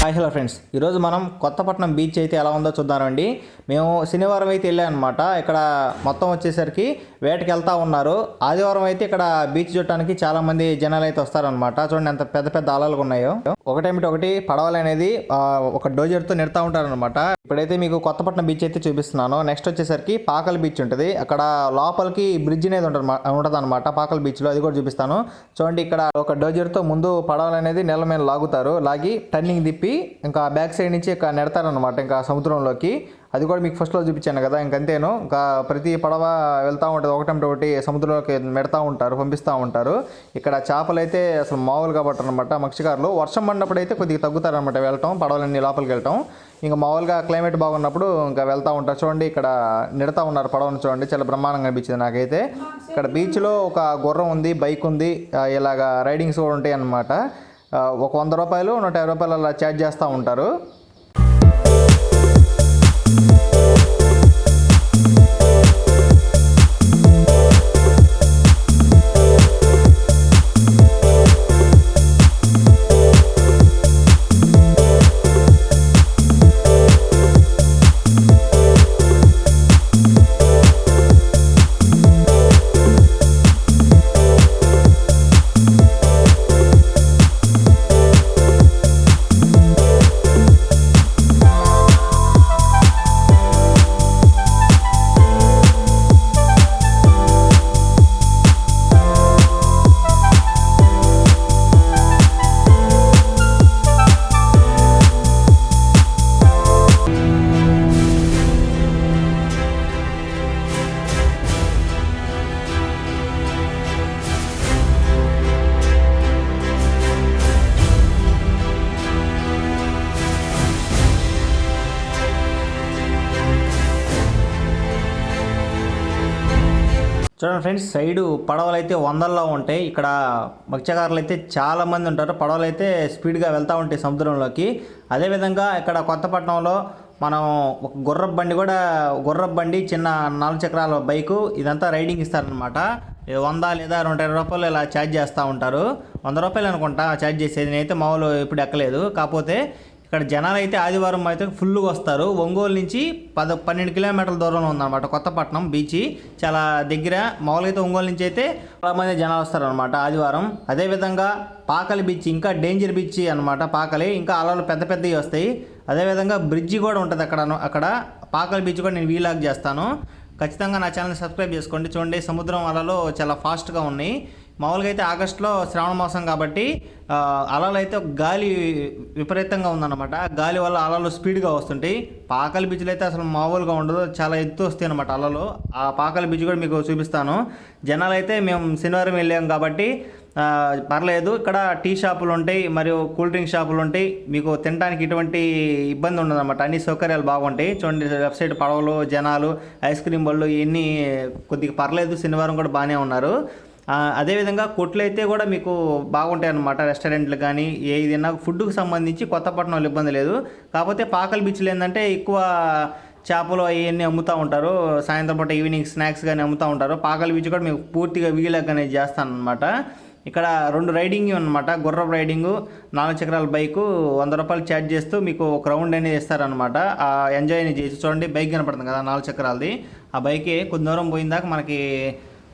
Hi hello friends, ఈరోజు మనం Kothapatnam beach అయితే ఎలా ఉందో చూద్దామండి. మేము శనివారం అయితే వెళ్ళామన్నమాట. ఇక్కడ మొత్తం వచ్చేసరికి వేటకి వెళ్తూ ఉన్నారు. ఆదివారం అయితే ఇక్కడ బీచ్ చూడటానికి చాలామంది జనాలు అయితే వస్తారనమాట. చూడండి ఎంత పెద్ద పెద్ద అలలు ఉన్నాయో. ఒకటి పడవలు అనేది ఒక డోజర్తో నెడతా ఉంటారనమాట. ఇప్పుడైతే మీకు కొత్తపట్నం బీచ్ అయితే చూపిస్తున్నాను. నెక్స్ట్ వచ్చేసరికి పాకల్ బీచ్ ఉంటుంది. అక్కడ లోపలికి బ్రిడ్జ్ అనేది ఉంటుంది అనమాట పాకల్ బీచ్లో. అది కూడా చూపిస్తాను. చూడండి, ఇక్కడ ఒక డోజర్తో ముందు పడవలు అనేది నెల మీద లాగుతారు. లాగి టర్నింగ్ తిప్పి ఇంకా బ్యాక్ సైడ్ నుంచి ఇంకా నెడతారనమాట ఇంకా సముద్రంలోకి. అది కూడా మీకు ఫస్ట్లో చూపించాను కదా, ఇంకంతేను. ఇంకా ప్రతి పడవ వెళ్తూ ఉంటుంది, ఒకటి సముద్రంలోకి మెడతా ఉంటారు, పంపిస్తూ ఉంటారు. ఇక్కడ చేపలు అయితే అసలు మామూలుగా పట్టరనమాట. మత్స్యకారులు వర్షం పడినప్పుడు అయితే కొద్దిగా తగ్గుతారనమాట వెళ్ళటం, పడవలన్నీ లోపలికి వెళ్ళటం. ఇంకా మామూలుగా క్లైమేట్ బాగున్నప్పుడు ఇంకా వెళ్తూ ఉంటారు. చూడండి, ఇక్కడ నెడతా ఉన్నారు పడవను. చూడండి, చాలా బ్రహ్మాండంగా అనిపించింది నాకైతే. ఇక్కడ బీచ్లో ఒక గుర్రం ఉంది, బైక్ ఉంది, ఇలాగా రైడింగ్స్ కూడా ఉంటాయి అన్నమాట. ఒక 100 రూపాయలు 150 రూపాయలు అలా ఛార్జ్ చేస్తూ ఉంటారు. చూడండి ఫ్రెండ్స్, సైడు పడవలు అయితే 100ల్లో ఉంటాయి. ఇక్కడ మత్స్యకారులు అయితే చాలామంది ఉంటారు. పడవలు అయితే స్పీడ్గా వెళ్తూ ఉంటాయి సముద్రంలోకి. అదేవిధంగా ఇక్కడ కొత్తపట్నంలో మనం ఒక గుర్రపు బండి చిన్న 4 చక్రాల బైకు ఇదంతా రైడింగ్ ఇస్తారనమాట. 100 లేదా 120 రూపాయలు ఇలా ఛార్జ్ చేస్తూ ఉంటారు. 100 రూపాయలు అనుకుంటా ఛార్జ్ చేసేది. నేనైతే మామూలు ఎప్పుడు ఎక్కలేదు. కాకపోతే ఇక్కడ జనాలు అయితే ఆదివారం అయితే ఫుల్గా వస్తారు. ఒంగోలు నుంచి 12 కిలోమీటర్ల దూరంలో ఉందన్నమాట కొత్తపట్నం బీచ్. చాలా దగ్గర. మామూలుగా అయితే ఒంగోలు నుంచి అయితే చాలామంది జనాలు వస్తారనమాట ఆదివారం. అదేవిధంగా పాకలి బీచ్ ఇంకా డేంజర్ బీచ్ అనమాట. పాకలి ఇంకా అలలు పెద్ద పెద్దవి వస్తాయి. అదేవిధంగా బ్రిడ్జి కూడా ఉంటుంది అక్కడ పాకలి బీచ్ కూడా నేను వీలాగ్ చేస్తాను. ఖచ్చితంగా నా ఛానల్ని సబ్స్క్రైబ్ చేసుకోండి. చూడండి, సముద్రం అలలు చాలా ఫాస్ట్గా ఉన్నాయి. మామూలుగా అయితే ఆగస్టులో శ్రావణ మాసం కాబట్టి అలలు అయితే గాలి విపరీతంగా ఉందన్నమాట. గాలి వల్ల అలలు స్పీడ్గా వస్తుంటాయి. పాకలి బీచ్లో అయితే అసలు మామూలుగా ఉండదు, చాలా ఎత్తు వస్తాయి అన్నమాట అలలు. ఆ పాకలి బీచ్ కూడా మీకు చూపిస్తాను. జనాలు అయితే మేము శనివారం వెళ్ళాం కాబట్టి పర్లేదు. ఇక్కడ టీ షాపులు ఉంటాయి, మరియు కూల్ డ్రింక్ షాపులు ఉంటాయి. మీకు తినడానికి ఎటువంటి ఇబ్బంది ఉండదన్నమాట. అన్ని సౌకర్యాలు బాగుంటాయి. చూడండి, లెఫ్ట్ సైడ్ పడవలు, జనాలు, ఐస్ క్రీమ్ బళ్ళు ఇవన్నీ కొద్దిగా పర్లేదు. శనివారం కూడా బాగానే ఉన్నారు. అదేవిధంగా కొట్లు అయితే కూడా మీకు బాగుంటాయి అన్నమాట. రెస్టారెంట్లు కానీ ఏదైనా ఫుడ్కి సంబంధించి కొత్తపట్నంలో ఇబ్బంది లేదు. కాకపోతే పాకల్ బీచ్లో ఏంటంటే ఎక్కువ చేపలు అవన్నీ అమ్ముతూ ఉంటారు. సాయంత్రం పూట ఈవినింగ్ స్నాక్స్ కానీ అమ్ముతూ ఉంటారు. పాకల్ బీచ్ కూడా మీకు పూర్తిగా వీలాగ్ అనేది చేస్తాను అనమాట. ఇక్కడ 2 రైడింగ్ అనమాట. గుర్రపు రైడింగు, 4 చక్రాల బైకు 100 రూపాయలు ఛార్జ్ చేస్తూ మీకు ఒక రౌండ్ అనేది ఇస్తారనమాట. ఎంజాయ్ అనేది చేసి చూడండి, బైక్ కనపడుతుంది కదా 4 చక్రాలది. ఆ బైకే కొంత దూరం పోయిందాక మనకి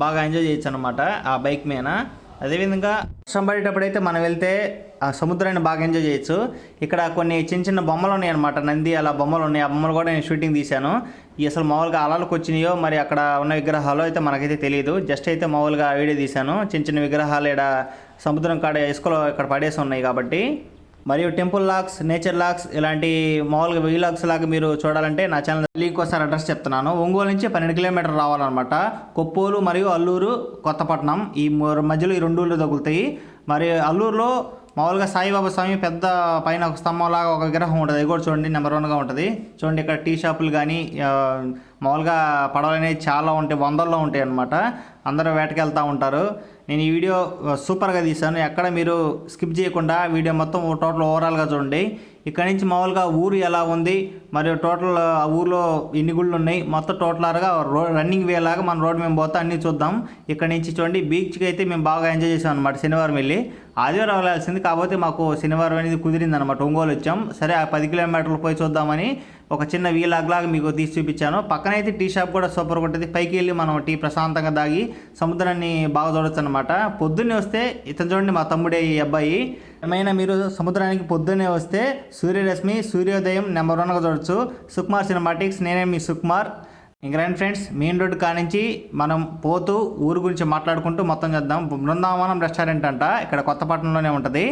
బాగా ఎంజాయ్ చేయొచ్చు అనమాట ఆ బైక్ మీద. అదేవిధంగా వర్షం పడేటప్పుడైతే మనం వెళ్తే ఆ సముద్రాన్ని బాగా ఎంజాయ్ చేయొచ్చు. ఇక్కడ కొన్ని చిన్న బొమ్మలు ఉన్నాయి అనమాట. నంది అలా బొమ్మలు ఉన్నాయి. ఆ బొమ్మలు కూడా నేను షూటింగ్ తీశాను. అసలు మామూలుగా అలలకు వచ్చినాయో మరి అక్కడ ఉన్న విగ్రహాలు అయితే మనకైతే తెలియదు. జస్ట్ అయితే మామూలుగా వీడియో తీశాను. చిన్న విగ్రహాలు ఇక్కడ సముద్రం కాడ ఇసుకలో ఇక్కడ పడేసి ఉన్నాయి కాబట్టి. మరియు టెంపుల్ లాగ్స్, నేచర్ లాగ్స్ ఇలాంటి మామూలుగా వీలాగ్స్ లాగా మీరు చూడాలంటే నా ఛానల్ లింక్ ఒకసారి అడ్రస్ చెప్తున్నాను. ఒంగోలు నుంచి 12 కిలోమీటర్లు రావాలన్నమాట. కొప్పోలు మరియు అల్లూరు, కొత్తపట్నం ఈ మధ్యలో ఈ 2 ఊళ్ళు తగులుతాయి. మరి అల్లూరులో మామూలుగా సాయిబాబా స్వామి పెద్ద పైన ఒక స్తంభంలాగా ఒక విగ్రహం ఉంటుంది. అది కూడా చూడండి నెంబర్ 1గా ఉంటుంది. చూడండి, ఇక్కడ టీ షాపులు కానీ మామూలుగా పడవలు అనేవి చాలా ఉంటాయి, 100ల్లో ఉంటాయి అన్నమాట. అందరూ వేటకెళ్తూ ఉంటారు. నేను ఈ వీడియో సూపర్గా తీశాను. ఎక్కడ మీరు స్కిప్ చేయకుండా వీడియో మొత్తం టోటల్ ఓవరాల్గా చూడండి. ఇక్కడ నుంచి మామూలుగా ఊరు ఎలా ఉంది మరియు టోటల్ ఆ ఊర్లో ఎన్ని గుళ్ళు ఉన్నాయి మొత్తం టోటల్గా రన్నింగ్ వేలాగా మన రోడ్ మేము పోతే అన్నీ చూద్దాం. ఇక్కడ నుంచి చూడండి బీచ్కి అయితే మేము బాగా ఎంజాయ్ చేసాం అనమాట. శనివారం వెళ్ళి ఆదివారం వెళ్ళాల్సింది, కాకపోతే మాకు శనివారం అనేది కుదిరింది అనమాట. ఒంగోలు వచ్చాం. సరే ఆ 10 కిలోమీటర్లు పోయి చూద్దామని ఒక చిన్న వీలాగ్లాగా మీకు తీసి చూపించాను. పక్కన అయితే టీ షాప్ కూడా సూపర్గా ఉంటుంది. పైకి వెళ్ళి మనం టీ ప్రశాంతంగా దాగి సముద్రాన్ని బాగా చూడొచ్చు అనమాట. పొద్దున్నే వస్తే ఇతను చూడండి మా తమ్ముడే ఈ అబ్బాయి. ఏమైనా మీరు సముద్రానికి పొద్దున్నే వస్తే సూర్యరశ్మి సూర్యోదయం నెంబర్ 1గా చూడొచ్చు. సుకుమార్ సినిమాటిక్స్, నేనే మీ సుకుమార్. ఇంక రండి ఫ్రెండ్స్, మెయిన్ రోడ్డు కానించి మనం పోతూ ఊరు గురించి మాట్లాడుకుంటూ మొత్తం చేద్దాం. బృందావనం రెస్టారెంట్ అంట, ఇక్కడ కొత్తపట్నంలోనే ఉంటుంది.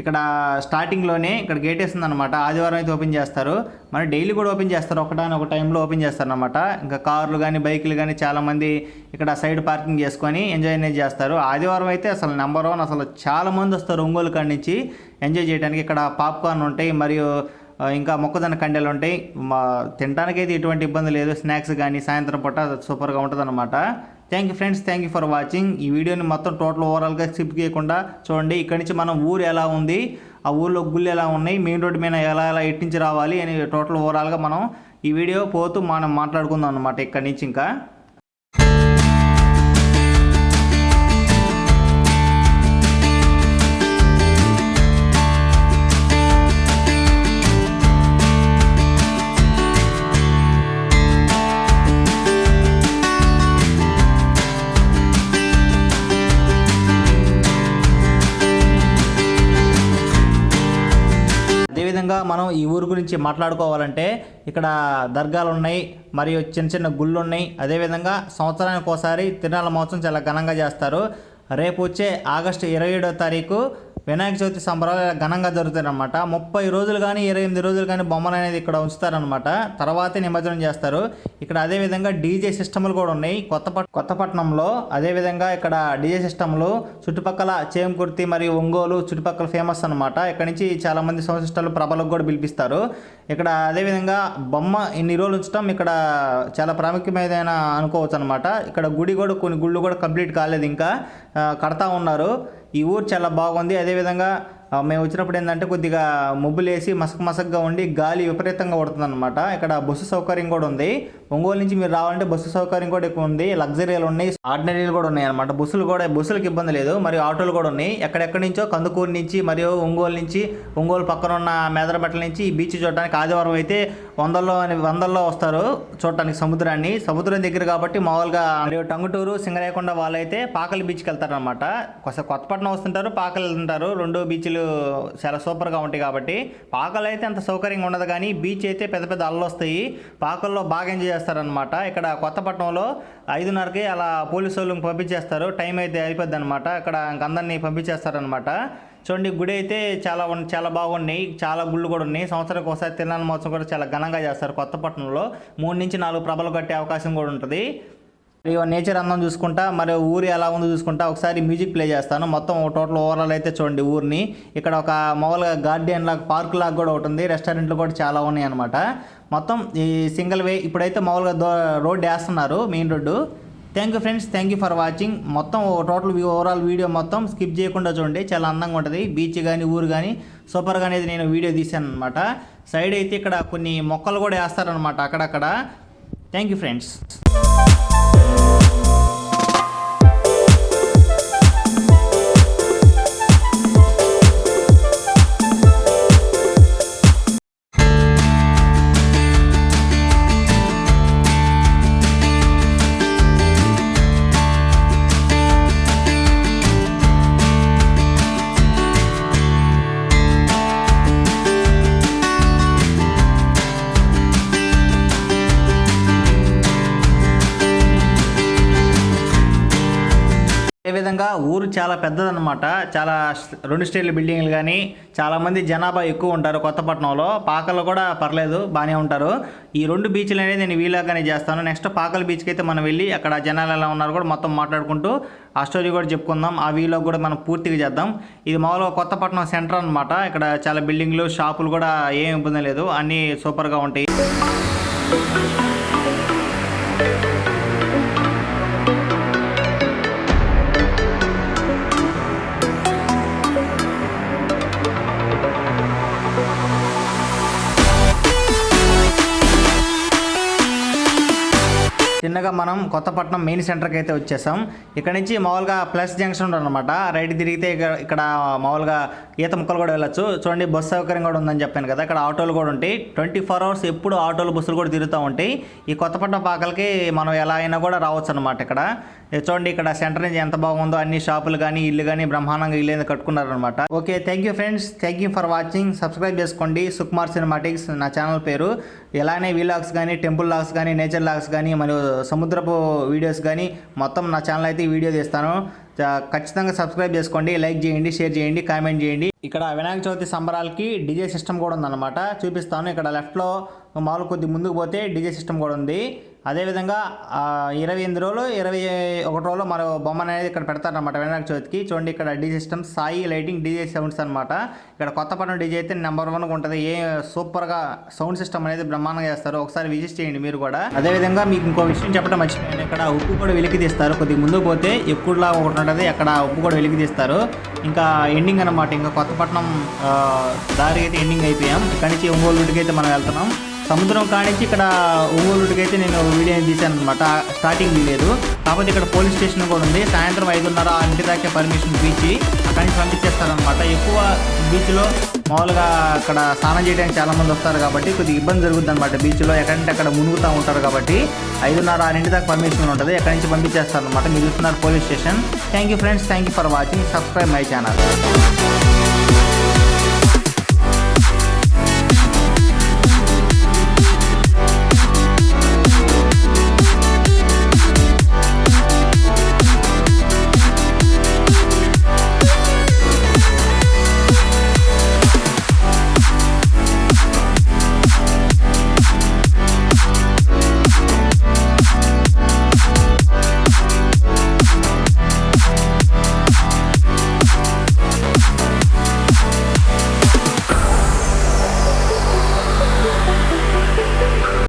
ఇక్కడ స్టార్టింగ్లోనే ఇక్కడ గేట్ వేస్తుంది అనమాట. ఆదివారం అయితే ఓపెన్ చేస్తారు, మరి డైలీ కూడా ఓపెన్ చేస్తారు. ఒక టైంలో ఓపెన్ చేస్తారు అనమాట. ఇంకా కార్లు కానీ బైకులు కానీ చాలామంది ఇక్కడ సైడ్ పార్కింగ్ చేసుకొని ఎంజాయ్ అనేది చేస్తారు. ఆదివారం అయితే అసలు నెంబర్ 1, అసలు చాలామంది వస్తారు ఒంగోలు కాడి నుంచి ఎంజాయ్ చేయడానికి. ఇక్కడ పాప్కార్న్ ఉంటాయి, మరియు ఇంకా మొక్కజొన్న కండెలు ఉంటాయి. తినడానికి అయితే ఎటువంటి ఇబ్బంది లేదు. స్నాక్స్ కానీ సాయంత్రం పూట సూపర్గా ఉంటుంది అనమాట. Thank you friends, thank you for watching. ఈ వీడియోని మొత్తం టోటల్ ఓవరాల్గా స్కిప్ చేయకుండా చూడండి. ఇక్కడి నుంచి మనం ఊరు ఎలా ఉంది, ఆ ఊళ్ళో గుళ్ళు ఎలా ఉన్నాయి, మెయిన్ రోడ్డు మీద ఎలా ఎట్టించి రావాలి అని టోటల్ ఓవరాల్గా మనం ఈ వీడియో పోతూ మనం మాట్లాడుకుందాం అనమాట. ఇక్కడి నుంచి ఇంకా అదేవిధంగా మనం ఈ ఊరు గురించి మాట్లాడుకోవాలంటే ఇక్కడ దర్గాలు ఉన్నాయి, మరియు చిన్న చిన్న గుళ్ళు ఉన్నాయి. అదేవిధంగా సంవత్సరానికి ఒకసారి తిరునాళ్ళ మహోత్సవం చాలా ఘనంగా చేస్తారు. రేపు వచ్చే ఆగస్టు 27వ తారీఖు వినాయక చవితి సంబరాలు ఘనంగా జరుగుతాయన్నమాట. 30 రోజులు కానీ 28 రోజులు కానీ బొమ్మలు అనేది ఇక్కడ ఉంచుతారనమాట. తర్వాతే నిమజ్జనం చేస్తారు. ఇక్కడ అదేవిధంగా డీజే సిస్టమ్లు కూడా ఉన్నాయి కొత్తపట్నంలో. అదేవిధంగా ఇక్కడ డీజే సిస్టమ్లు చుట్టుపక్కల చేమకుర్తి మరియు ఒంగోలు చుట్టుపక్కల ఫేమస్ అనమాట. ఇక్కడ నుంచి చాలామంది సౌండ్ సిస్టమ్లు ప్రభలకు కూడా పిలిపిస్తారు. ఇక్కడ అదేవిధంగా బొమ్మ ఇన్ని రోజులు ఉంచడం ఇక్కడ చాలా ప్రాముఖ్యమైన అనుకోవచ్చు అనమాట. ఇక్కడ గుడి కూడా కొన్ని గుళ్ళు కూడా కంప్లీట్ కాలేదు, ఇంకా కడతా ఉన్నారు. ఈ ఊరు చాలా బాగుంది. అదేవిధంగా మేము వచ్చినప్పుడు ఏంటంటే కొద్దిగా మబ్బులేసి మసకగా ఉండి గాలి విపరీతంగా పడుతుంది అనమాట. ఇక్కడ బస్సు సౌకర్యం కూడా ఉంది. ఒంగోలు నుంచి మీరు రావాలంటే బస్సు సౌకర్యం కూడా ఎక్కువ ఉంది. లగ్జరీలు ఉన్నాయి, ఆర్డినరీలు కూడా ఉన్నాయి అనమాట. బస్సులకు ఇబ్బంది లేదు, మరియు ఆటోలు కూడా ఉన్నాయి. ఎక్కడెక్కడి నుంచో కందుకూరు నుంచి మరియు ఒంగోలు పక్కన ఉన్న మేదరబెట్టల నుంచి ఈ బీచ్ చూడడానికి ఆదివారం అయితే వందల్లో వస్తారు చూడటానికి సముద్రాన్ని. సముద్రం దగ్గర కాబట్టి మామూలుగా మరియు టంగుటూరు సింగరాయకొండ వాళ్ళైతే పాకలి బీచ్కి వెళ్తారనమాట. కొత్తపట్నం వస్తుంటారు, పాకలు వెళ్తుంటారు. 2 బీచ్లు చాలా సూపర్గా ఉంటాయి కాబట్టి. పాకలు అయితే అంత సౌకర్యంగా ఉండదు, కానీ బీచ్ అయితే పెద్ద పెద్ద అల్లు వస్తాయి. పాకల్లో బాగా ఎంజాయ్ చేస్తారనమాట. ఇక్కడ కొత్తపట్నంలో 5:30కి అలా పోలీసు వాళ్ళని పంపించేస్తారు. టైం అయితే అయిపోద్ది అనమాట. ఇక్కడ అందరినీ పంపించేస్తారనమాట. చూడండి గుడి అయితే చాలా బాగున్నాయి. చాలా గుళ్ళు కూడా ఉన్నాయి. సంవత్సరానికి ఒకసారి తిరునాళ్ళ మహోత్సవం కూడా చాలా ఘనంగా చేస్తారు కొత్తపట్నంలో. 3 నుంచి 4 ప్రభలు కట్టే అవకాశం కూడా ఉంటుంది. మరియు నేచర్ అందం చూసుకుంటా, మరియు ఊరు ఎలా ఉందో చూసుకుంటా ఒకసారి మ్యూజిక్ ప్లే చేస్తాను. మొత్తం టోటల్ ఓవరాల్ అయితే చూడండి ఊరిని. ఇక్కడ ఒక మామూలుగా గార్డెన్ లాగా పార్క్ లాగా కూడా ఒకటి ఉంది. రెస్టారెంట్లు కూడా చాలా ఉన్నాయి అనమాట. మొత్తం ఈ సింగిల్ వే ఇప్పుడైతే మామూలుగా రోడ్డు వేస్తున్నారు, main road. Thank you friends, thank you for watching. మొత్తం టోటల్ ఓవరాల్ వీడియో మొత్తం స్కిప్ చేయకుండా చూడండి, చాలా అందంగా ఉంటుంది. బీచ్ కానీ ఊరు కానీ సూపర్గా అనేది నేను వీడియో తీశాను అనమాట. సైడ్ అయితే ఇక్కడ కొన్ని మొక్కలు కూడా వేస్తారనమాట అక్కడక్కడ. Thank you friends. అదేవిధంగా ఊరు చాలా పెద్దదన్నమాట. చాలా 2 స్టేర్ల బిల్డింగ్లు కానీ చాలామంది జనాభా ఎక్కువ ఉంటారు కొత్తపట్నంలో. పాకలు కూడా పర్లేదు, బాగానే ఉంటారు. ఈ 2 బీచ్లు అనేది నేను వీలాగానే చేస్తాను. నెక్స్ట్ పాకల బీచ్కి అయితే మనం వెళ్ళి అక్కడ జనాలు ఎలా ఉన్నారు కూడా మొత్తం మాట్లాడుకుంటూ ఆ స్టోరీ కూడా చెప్పుకుందాం. ఆ వీలో కూడా మనం పూర్తిగా చేద్దాం. ఇది మామూలుగా కొత్తపట్నం సెంటర్ అనమాట. ఇక్కడ చాలా బిల్డింగ్లు షాపులు కూడా ఏం ఇబ్బంది లేదు, అన్నీ సూపర్గా ఉంటాయి. ఫైనల్గా మనం కొత్తపట్నం మెయిన్ సెంటర్కి అయితే వచ్చేసాం. ఇక్కడ నుంచి మామూలుగా ప్లస్ జంక్షన్ ఉంటుంది అనమాట. రైట్ తిరిగితే ఇక్కడ మామూలుగా ఈత ముక్కలు కూడా వెళ్ళొచ్చు. చూడండి బస్సు సౌకర్యం కూడా ఉందని చెప్పాను కదా. ఇక్కడ ఆటోలు కూడా ఉంటాయి. 24 hours ఎప్పుడు ఆటోలు బస్సులు కూడా తిరుగుతూ ఉంటాయి. ఈ కొత్తపట్నం పాకలకి మనం ఎలా అయినా కూడా రావచ్చు అనమాట. ఇక్కడ చూడండి ఇక్కడ సెంటర్ నుంచి ఎంత బాగుందో, అన్ని షాపులు కానీ ఇల్లు కానీ బ్రహ్మాండంగా ఇల్లు అనేది కట్టుకున్నారనమాట. Okay, thank you friends, thank you for watching. Subscribe చేసుకోండి సుకుమార్ సినిమాటిక్స్ నా ఛానల్ పేరు. ఇలానే వీలాగ్స్ కానీ, టెంపుల్ లాగ్స్ కానీ, నేచర్ లాగ్స్ కానీ, మరియు సముద్రపు వీడియోస్ కానీ మొత్తం నా ఛానల్ అయితే వీడియో తీస్తాను. ఖచ్చితంగా సబ్స్క్రైబ్ చేసుకోండి, లైక్ చేయండి, షేర్ చేయండి, కామెంట్ చేయండి. ఇక్కడ వినాయక చవితి సంబరాలకి డీజే సిస్టమ్ కూడా ఉందన్నమాట. చూపిస్తాను. ఇక్కడ లెఫ్ట్లో మామూలు కొద్ది ముందుకు పోతే డీజే సిస్టమ్ కూడా ఉంది. అదేవిధంగా 28 రోజులు 21 రోజులు మరో బొమ్మ అనేది ఇక్కడ పెడతారనమాట వినాయక చవితికి. చూడండి ఇక్కడ DJ system Sai lighting DJ sounds అనమాట. ఇక్కడ కొత్తపట్నం డీజే అయితే నెంబర్ 1గా ఉంటుంది. సూపర్గా సౌండ్ సిస్టమ్ అనేది బ్రహ్మాండంగా చేస్తారు. ఒకసారి విజిట్ చేయండి మీరు కూడా. అదేవిధంగా మీకు ఇంకో విషయం చెప్పడం మర్చిపోయాను. ఇక్కడ ఉప్పు కూడా వెలికి తీస్తారు. కొద్దిగా ముందుకు పోతే ఎక్కువలా ఒకటి ఉంటుంది, అక్కడ ఉప్పు కూడా వెలికి తీస్తారు. ఇంకా ఎండింగ్ అనమాట. ఇంకా కొత్తపట్నం దారి అయితే ఎండింగ్ అయిపోయాం. ఇక్కడ నుంచి ఒంగోలు రూట్కి అయితే మనం వెళ్తున్నాం. సముద్రం కానించి ఇక్కడ ఒంగోలు రూట్కి అయితే నేను వీడియో తీశాను అనమాట. స్టార్టింగ్ లేదు, కాకపోతే ఇక్కడ పోలీస్ స్టేషన్ కూడా ఉంది. సాయంత్రం 5:30 దాకా పర్మిషన్ బీచ్ అక్కడి నుంచి పంపించేస్తారనమాట. ఎక్కువ బీచ్లో మామూలుగా అక్కడ స్నానం చేయడానికి చాలామంది వస్తారు కాబట్టి కొద్దిగా ఇబ్బంది జరుగుతుంది అనమాట. బీచ్లో ఎక్కడంటే అక్కడ మునుగుతూ ఉంటారు కాబట్టి 5:30 దాకా పర్మిషన్ ఉంటుంది. అక్కడి నుంచి పంపించేస్తారు అనమాట. మీరు చూస్తున్నారు police station. Thank you friends, thank you for watching. Subscribe my channel.